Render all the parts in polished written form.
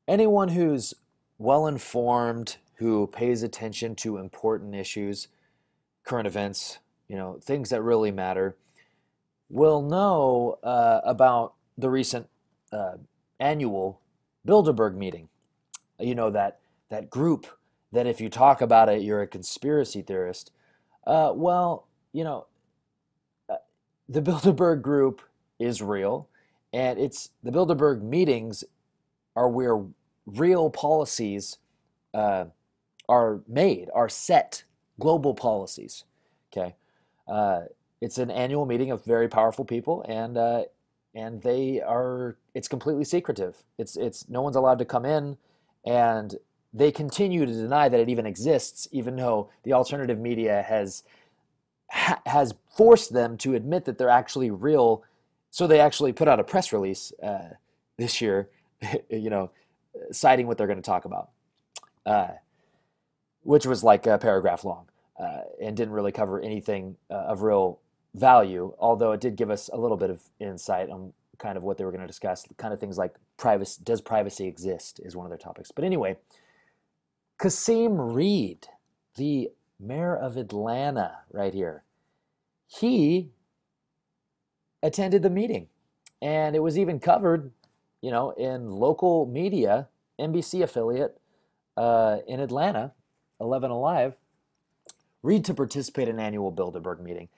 anyone who's well informed, who pays attention to important issues, current events, things that really matter, will know about the recent uh, annual Bilderberg meeting. That group that if you talk about it, you're a conspiracy theorist. Well, uh, the Bilderberg group is real, and it's the Bilderberg meetings are where real policies uh, are set, global policies. Okay, uh, it's an annual meeting of very powerful people, and they are. It's completely secretive. It's no one's allowed to come in, and they continue to deny that it even exists, even though the alternative media has forced them to admit that they're actually real. So they actually put out a press release this year, you know, citing what they're going to talk about, uh, which was like a paragraph long and didn't really cover anything of real value, although it did give us a little bit of insight on kind of what they were going to discuss, kind of things like privacy. Does privacy exist is one of their topics. But anyway, Kasim Reed, the mayor of Atlanta, right here, he attended the meeting, and it was even covered, in local media, NBC affiliate in Atlanta, 11 Alive, Reed to participate in annual Bilderberg meeting.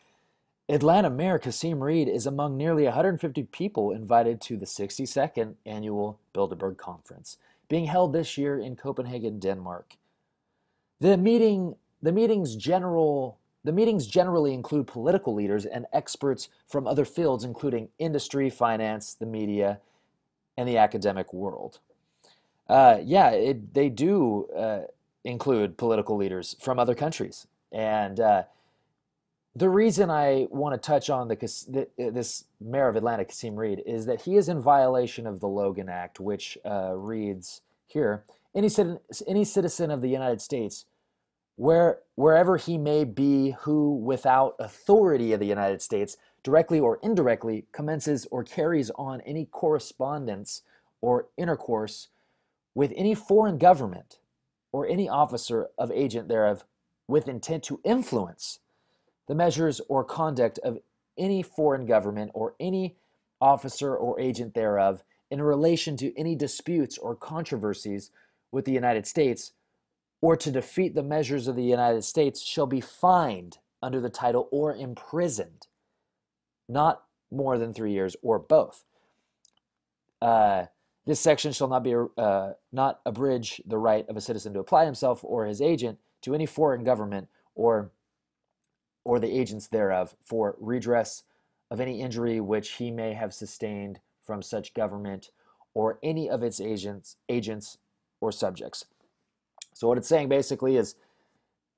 Atlanta Mayor Kasim Reed is among nearly 150 people invited to the 62nd annual Bilderberg conference, being held this year in Copenhagen, Denmark. The meeting, the meetings generally include political leaders and experts from other fields, including industry, finance, the media, and the academic world. They do include political leaders from other countries, and the reason I want to touch on this mayor of Atlanta, Kasim Reed, is that he is in violation of the Logan Act, which reads here: any citizen of the United States, wherever he may be, who, without authority of the United States, directly or indirectly, commences or carries on any correspondence or intercourse with any foreign government or any officer of agent thereof, with intent to influence the measures or conduct of any foreign government or any officer or agent thereof in relation to any disputes or controversies with the United States, or to defeat the measures of the United States, shall be fined under the title or imprisoned, not more than 3 years, or both. This section shall not abridge the right of a citizen to apply himself or his agent to any foreign government or the agents thereof for redress of any injury which he may have sustained from such government or any of its agents or subjects. So what it's saying basically is,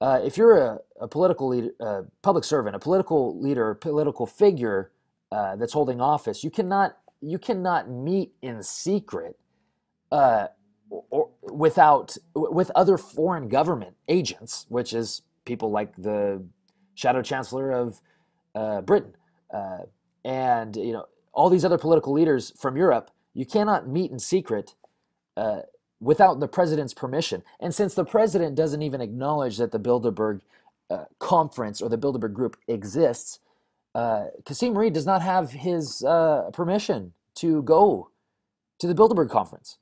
if you're a political leader, public servant, a political leader, political figure that's holding office, you cannot meet in secret with other foreign government agents, which is people like the Shadow Chancellor of Britain, and all these other political leaders from Europe. You cannot meet in secret without the president's permission. And since the president doesn't even acknowledge that the Bilderberg conference or the Bilderberg group exists, Kasim Reed does not have his permission to go to the Bilderberg conference.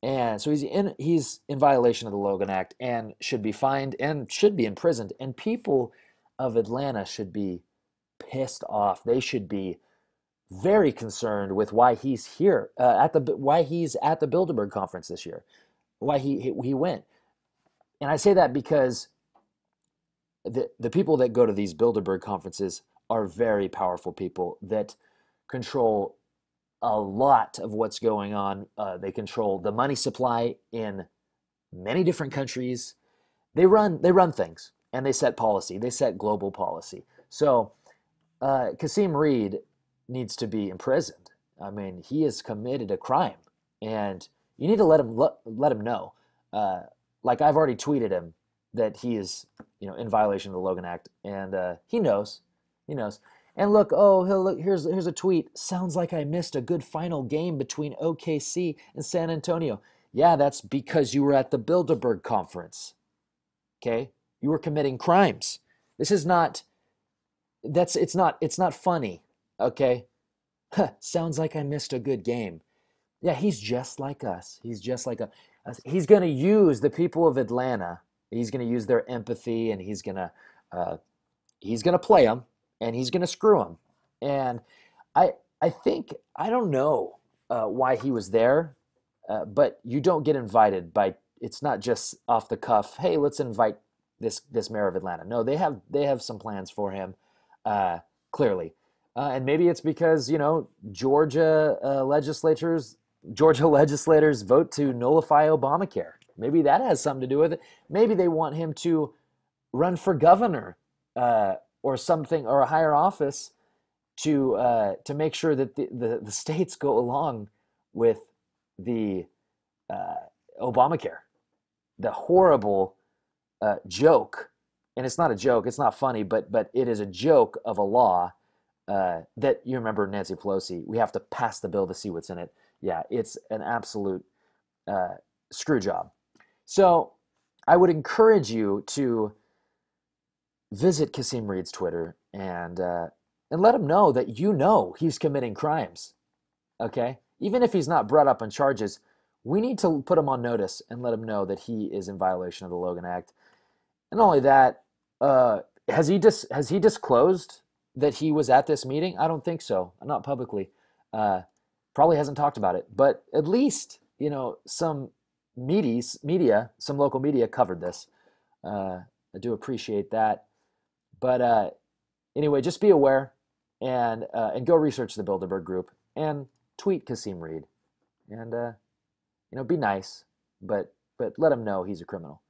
And so he's in violation of the Logan Act and should be fined and should be imprisoned. And people of Atlanta should be pissed off. They should be very concerned with why he's here why he's at the Bilderberg conference this year, why he went. And I say that because the people that go to these Bilderberg conferences are very powerful people that control a lot of what's going on. They control the money supply in many different countries. They run things, and they set policy. They set global policy. So Kasim Reed needs to be imprisoned. I mean, he has committed a crime, and you need to let him know. Like I've already tweeted him that he is in violation of the Logan Act, and he knows. He knows. And look, here's a tweet. Sounds like I missed a good final game between OKC and San Antonio. Yeah, that's because you were at the Bilderberg conference. Okay? You were committing crimes. This is not it's not funny. Okay? Sounds like I missed a good game. Yeah, he's just like us. He's just like us. He's going to use the people of Atlanta. He's going to use their empathy, and uh, he's going to play them, and he's going to screw them. And I I think I don't know why he was there, but you don't get invited by. It's not just off the cuff. Hey, let's invite this mayor of Atlanta. No, they have some plans for him, uh, clearly, and maybe it's because Georgia legislators vote to nullify Obamacare. Maybe that has something to do with it. Maybe they want him to run for governor, or something, or a higher office, to make sure that the states go along with the uh, Obamacare, the horrible joke, and it's not a joke, it's not funny, but it is a joke of a law, that you remember Nancy Pelosi. We have to pass the bill to see what's in it. Yeah, it's an absolute uh, screw job. So I would encourage you to visit Kasim Reed's Twitter, and let him know that he's committing crimes. Okay, even if he's not brought up on charges, we need to put him on notice and let him know that he is in violation of the Logan Act. And not only that, has he disclosed that he was at this meeting? I don't think so. Not publicly. Uh, Probably hasn't talked about it, but at least some some local media covered this. I do appreciate that. But anyway, just be aware, and go research the Bilderberg group, and tweet Kasim Reed, and be nice, but let him know he's a criminal.